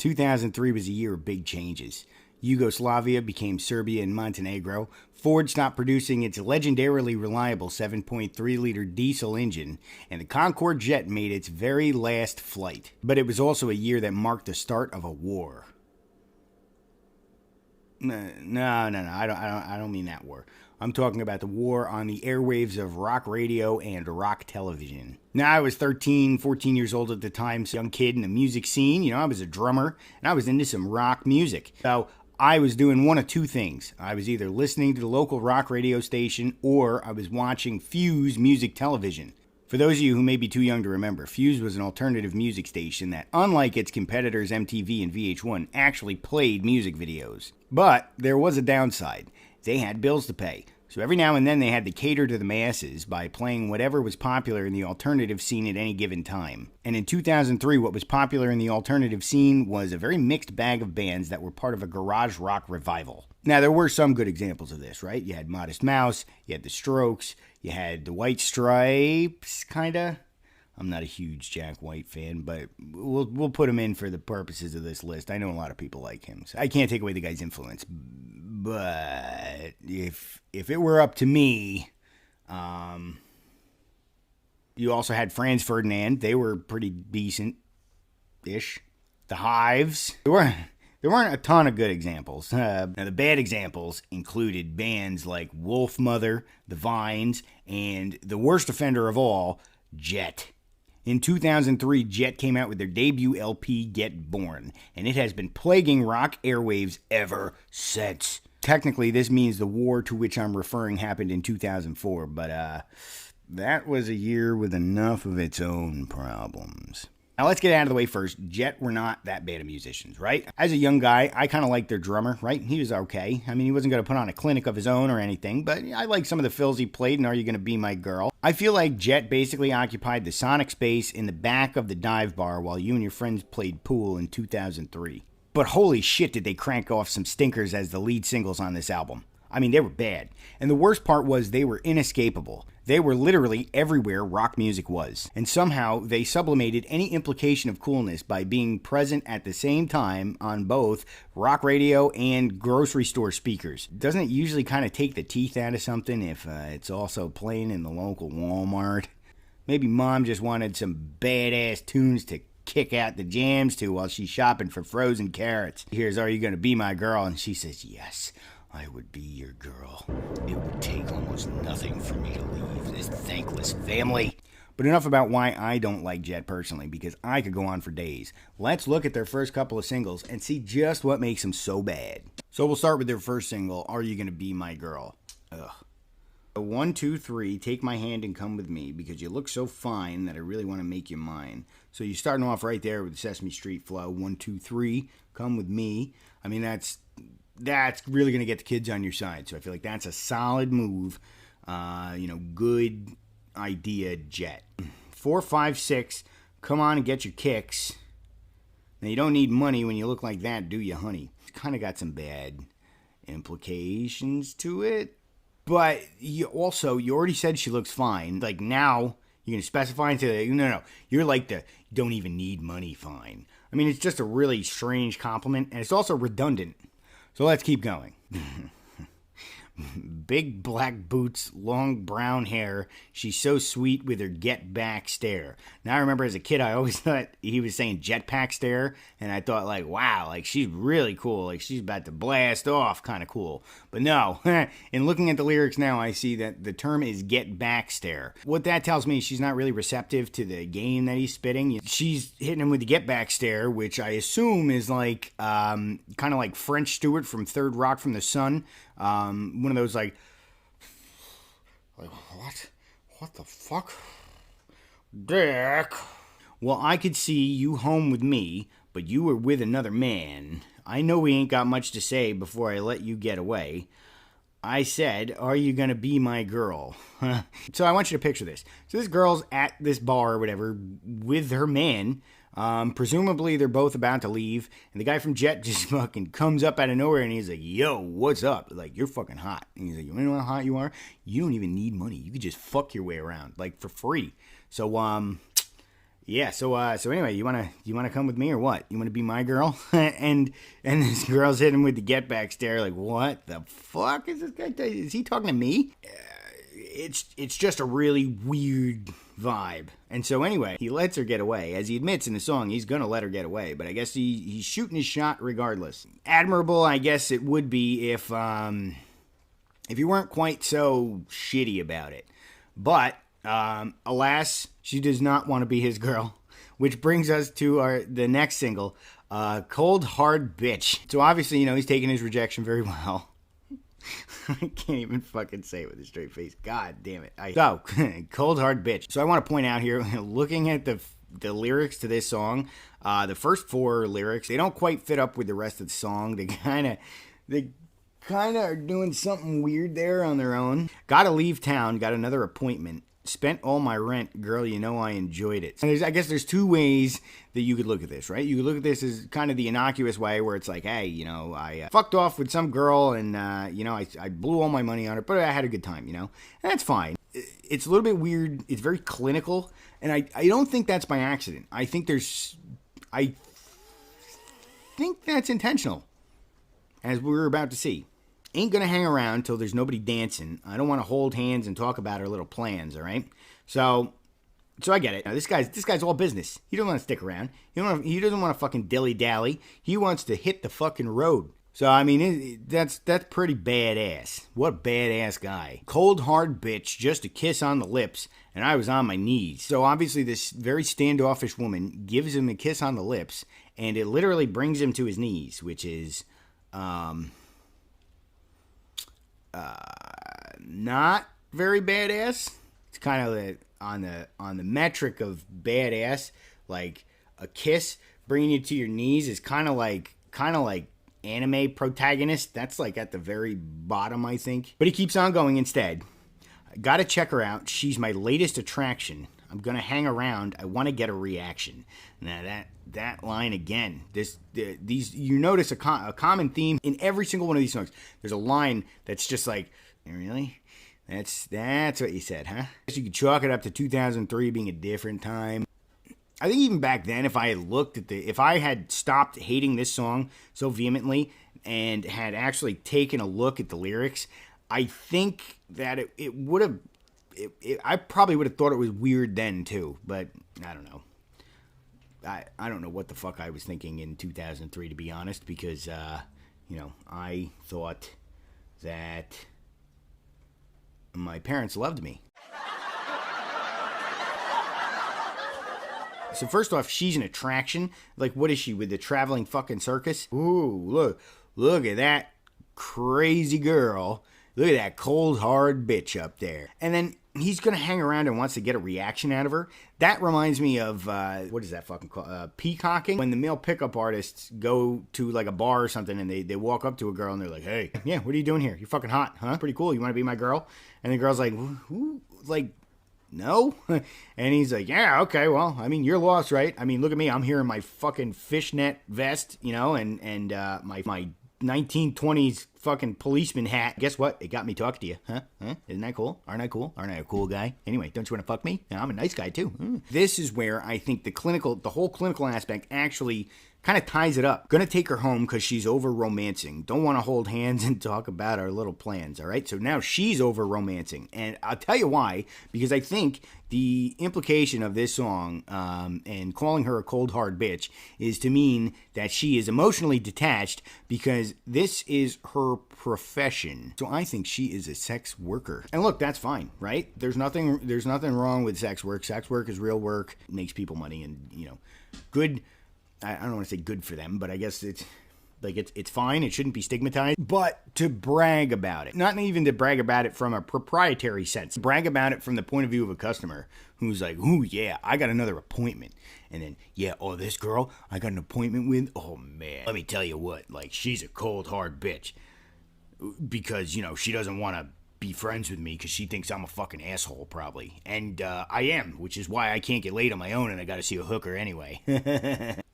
2003 was a year of big changes. Yugoslavia became Serbia and Montenegro. Ford stopped producing its legendarily reliable 7.3-liter diesel engine, and the Concorde jet made its very last flight. But it was also a year that marked the start of a war. No, I don't mean that war. I'm talking about the war on the airwaves of rock radio and rock television. Now, I was 13, 14 years old at the time, so young kid in the music scene. You know, I was a drummer, and I was into some rock music. So I was doing one of two things. I was either listening to the local rock radio station, or I was watching Fuse Music Television. For those of you who may be too young to remember, Fuse was an alternative music station that, unlike its competitors MTV and VH1, actually played music videos. But there was a downside. They had bills to pay. So every now and then they had to cater to the masses by playing whatever was popular in the alternative scene at any given time. And in 2003, what was popular in the alternative scene was a very mixed bag of bands that were part of a garage rock revival. Now, there were some good examples of this, right? You had Modest Mouse, you had The Strokes, you had The White Stripes, kinda. I'm not a huge Jack White fan, but we'll put him in for the purposes of this list. I know a lot of people like him, so I can't take away the guy's influence. But if it were up to me, you also had Franz Ferdinand. They were pretty decent-ish. The Hives. There weren't a ton of good examples. Now, the bad examples included bands like Wolfmother, The Vines, and the worst offender of all, Jet. In 2003, Jet came out with their debut LP, Get Born, and it has been plaguing rock airwaves ever since. Technically, this means the war to which I'm referring happened in 2004, but that was a year with enough of its own problems. Now, let's get out of the way first. Jet were not that bad of musicians, right? As a young guy, I kind of liked their drummer, right? He was okay. I mean, he wasn't going to put on a clinic of his own or anything, but I liked some of the fills he played in Are You Gonna Be My Girl? I feel like Jet basically occupied the sonic space in the back of the dive bar while you and your friends played pool in 2003. But holy shit did they crank off some stinkers as the lead singles on this album. I mean, they were bad. And the worst part was they were inescapable. They were literally everywhere rock music was. And somehow they sublimated any implication of coolness by being present at the same time on both rock radio and grocery store speakers. Doesn't it usually kind of take the teeth out of something if it's also playing in the local Walmart? Maybe mom just wanted some badass tunes to kick out the jams to while she's shopping for frozen carrots. Here's Are You Gonna Be My Girl? And she says, yes, I would be your girl. It would take almost nothing for me to leave this thankless family. But enough about why I don't like Jet personally, because I could go on for days. Let's look at their first couple of singles and see just what makes them so bad. So we'll start with their first single, Are You Gonna Be My Girl? Ugh. 1, 2, 3, take my hand and come with me, because you look so fine that I really want to make you mine. So you're starting off right there with the Sesame Street flow. 1, 2, 3, come with me. I mean, that's really going to get the kids on your side. So I feel like that's a solid move. Good idea, Jet. 4, 5, 6, come on and get your kicks. Now, you don't need money when you look like that, do you, honey? It's kind of got some bad implications to it. But you already said she looks fine. Like, now you're going to specify into no. You're like the don't even need money fine. I mean, it's just a really strange compliment, and it's also redundant. So let's keep going. Big black boots, long brown hair. She's so sweet with her get back stare. Now, I remember as a kid, I always thought he was saying jetpack stare. And I thought, like, wow, like, she's really cool. Like, she's about to blast off, kind of cool. But no, in looking at the lyrics now, I see that the term is get back stare. What that tells me is she's not really receptive to the game that he's spitting. She's hitting him with the get back stare, which I assume is like, kind of like French Stewart from Third Rock from the Sun. One of those like what the fuck? Dick. Well, I could see you home with me, but you were with another man. I know we ain't got much to say before I let you get away. I said, are you gonna be my girl? So I want you to picture this. So this girl's at this bar or whatever with her man. Presumably they're both about to leave, and the guy from Jet just fucking comes up out of nowhere and he's like, yo, what's up? Like, you're fucking hot. And he's like, you know how hot you are? You don't even need money. You could just fuck your way around, like, for free. So, Yeah, so anyway, you wanna come with me or what? You wanna be my girl? and this girl's hitting with the get back stare, like, what the fuck is this guy? Is he talking to me? It's just a really weird vibe. And so anyway, he lets her get away. As he admits in the song, he's gonna let her get away, but I guess he's shooting his shot regardless. Admirable, I guess it would be if you weren't quite so shitty about it. But alas, she does not want to be his girl, which brings us to the next single, Cold Hard Bitch. So obviously, he's taking his rejection very well. I can't even fucking say it with a straight face. God damn it. So, Cold Hard Bitch. So I want to point out here, looking at the lyrics to this song, the first 4 lyrics, they don't quite fit up with the rest of the song. They kind of are doing something weird there on their own. Gotta leave town, got another appointment. Spent all my rent, girl, I enjoyed it. And I guess there's 2 ways that you could look at this, right? You could look at this as kind of the innocuous way where it's like, hey, I fucked off with some girl and, I blew all my money on her, but I had a good time, And that's fine. It's a little bit weird. It's very clinical. And I don't think that's by accident. I think that's intentional, as we're about to see. Ain't gonna hang around till there's nobody dancing. I don't want to hold hands and talk about our little plans, all right? So I get it. Now, this guy's all business. He doesn't want to stick around. He doesn't want to fucking dilly-dally. He wants to hit the fucking road. So, I mean, that's pretty badass. What a badass guy. Cold, hard bitch, just a kiss on the lips, and I was on my knees. So, obviously, this very standoffish woman gives him a kiss on the lips, and it literally brings him to his knees, which is, not very badass. It's kind of on the metric of badass. Like a kiss bringing you to your knees is kind of like anime protagonist. That's like at the very bottom, I think. But he keeps on going instead. I gotta check her out. She's my latest attraction. I'm gonna hang around. I want to get a reaction. Now that line again. These you notice a common theme in every single one of these songs. There's a line that's just like, really? That's what you said, huh? I guess you could chalk it up to 2003 being a different time. I think even back then, if I had stopped hating this song so vehemently and had actually taken a look at the lyrics, I think that it would have. I probably would have thought it was weird then too, but I don't know. I don't know what the fuck I was thinking in 2003, to be honest, because I thought that my parents loved me. So first off, she's an attraction. Like, what is she, with the traveling fucking circus? Ooh, look at that crazy girl. Look at that cold, hard bitch up there. And then he's going to hang around and wants to get a reaction out of her. That reminds me of, what is that fucking called? Peacocking. When the male pickup artists go to like a bar or something and they walk up to a girl and they're like, hey, yeah, what are you doing here? You're fucking hot, huh? Pretty cool. You want to be my girl? And the girl's like, who? Like, no? And he's like, yeah, okay, well, I mean, you're lost, right? I mean, look at me. I'm here in my fucking fishnet vest, and my 1920s fucking policeman hat. Guess what? It got me talking to you. Huh? Isn't that cool? Aren't I cool? Aren't I a cool guy? Anyway, don't you want to fuck me? Yeah, I'm a nice guy too. This is where I think the whole clinical aspect actually kind of ties it up. Gonna take her home because she's over romancing. Don't want to hold hands and talk about our little plans, all right? So now she's over romancing. And I'll tell you why, because I think the implication of this song and calling her a cold hard bitch is to mean that she is emotionally detached because this is her profession. So I think she is a sex worker. And look, that's fine, right? There's nothing wrong with sex work. Sex work is real work. It makes people money and, good. I don't want to say good for them, but I guess it's fine. It shouldn't be stigmatized. But to brag about it, not even to brag about it from a proprietary sense, brag about it from the point of view of a customer who's like, ooh, yeah, I got another appointment. And then, yeah, oh, this girl I got an appointment with, oh, man, let me tell you what, like, she's a cold, hard bitch. Because, she doesn't want to be friends with me because she thinks I'm a fucking asshole, probably. And I am, which is why I can't get laid on my own and I got to see a hooker anyway.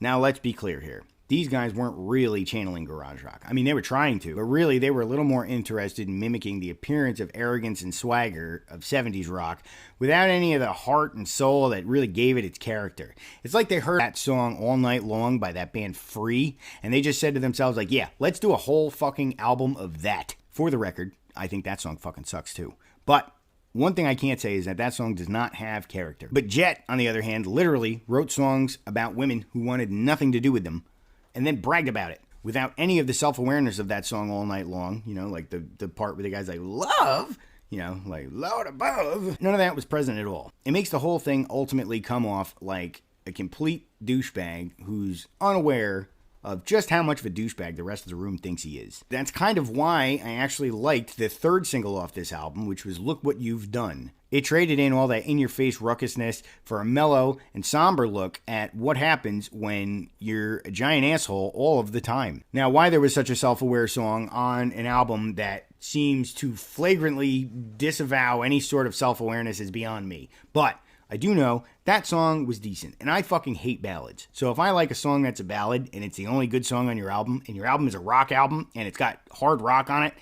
Now, let's be clear here. these guys weren't really channeling garage rock. I mean, they were trying to, but really they were a little more interested in mimicking the appearance of arrogance and swagger of 70s rock without any of the heart and soul that really gave it its character. It's like they heard that song All Night Long by that band Free, and they just said to themselves, like, yeah, let's do a whole fucking album of that. For the record, I think that song fucking sucks too. But one thing I can't say is that that song does not have character. But Jet, on the other hand, literally wrote songs about women who wanted nothing to do with them and then bragged about it without any of the self-awareness of that song All Night Long. You know, like the part where the guy's like, love, you know, like Lord above. None of that was present at all. It makes the whole thing ultimately come off like a complete douchebag who's unaware of just how much of a douchebag the rest of the room thinks he is. That's kind of why I actually liked the third single off this album, which was Look What You've Done. It traded in all that in-your-face ruckusness for a mellow and somber look at what happens when you're a giant asshole all of the time. Now, why there was such a self-aware song on an album that seems to flagrantly disavow any sort of self-awareness is beyond me. But I do know that song was decent, and I fucking hate ballads. So if I like a song that's a ballad, and it's the only good song on your album, and your album is a rock album, and it's got hard rock on it,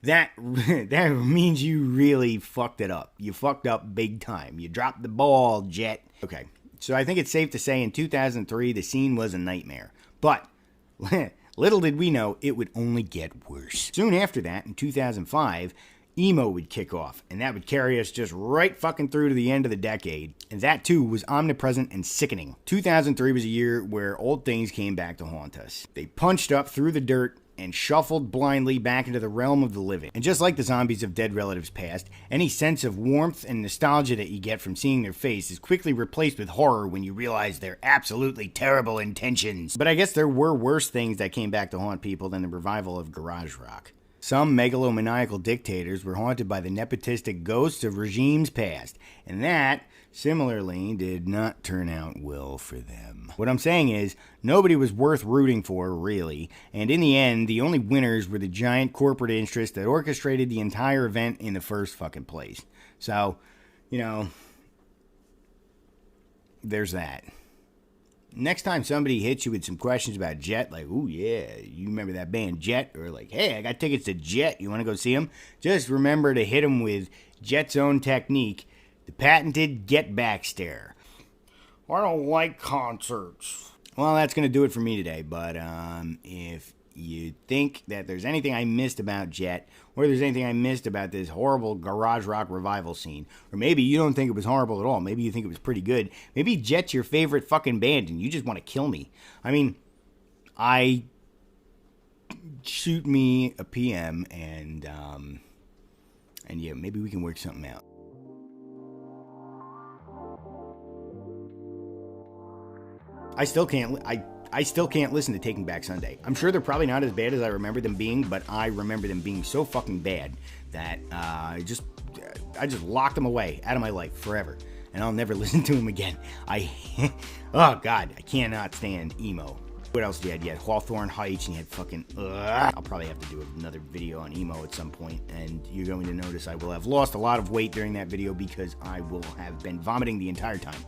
that means you really fucked it up. You fucked up big time. You dropped the ball, Jet. Okay, so I think it's safe to say in 2003, the scene was a nightmare. But little did we know it would only get worse. Soon after that, in 2005, emo would kick off, and that would carry us just right fucking through to the end of the decade. And that too was omnipresent and sickening. 2003 was a year where old things came back to haunt us. They punched up through the dirt and shuffled blindly back into the realm of the living. And just like the zombies of dead relatives past, any sense of warmth and nostalgia that you get from seeing their face is quickly replaced with horror when you realize their absolutely terrible intentions. But I guess there were worse things that came back to haunt people than the revival of garage rock. Some megalomaniacal dictators were haunted by the nepotistic ghosts of regimes past, and that, similarly, did not turn out well for them. What I'm saying is, nobody was worth rooting for, really, and in the end, the only winners were the giant corporate interests that orchestrated the entire event in the first fucking place. So, you know, there's that. Next time somebody hits you with some questions about Jet, like, ooh, yeah, you remember that band Jet? Or like, hey, I got tickets to Jet, you want to go see them? Just remember to hit them with Jet's own technique, the patented get back stare. I don't like concerts. Well, that's going to do it for me today, but if you think that there's anything I missed about Jet, or there's anything I missed about this horrible garage rock revival scene, or maybe you don't think it was horrible at all, maybe you think it was pretty good, maybe Jet's your favorite fucking band and you just want to kill me. I mean, shoot me a PM and yeah, maybe we can work something out. I still can't listen to Taking Back Sunday. I'm sure they're probably not as bad as I remember them being, but I remember them being so fucking bad that I just locked them away out of my life forever, and I'll never listen to them again. Oh God, I cannot stand emo. What else do you have? You had Hawthorne Heights, and you had fucking... I'll probably have to do another video on emo at some point, and you're going to notice I will have lost a lot of weight during that video because I will have been vomiting the entire time.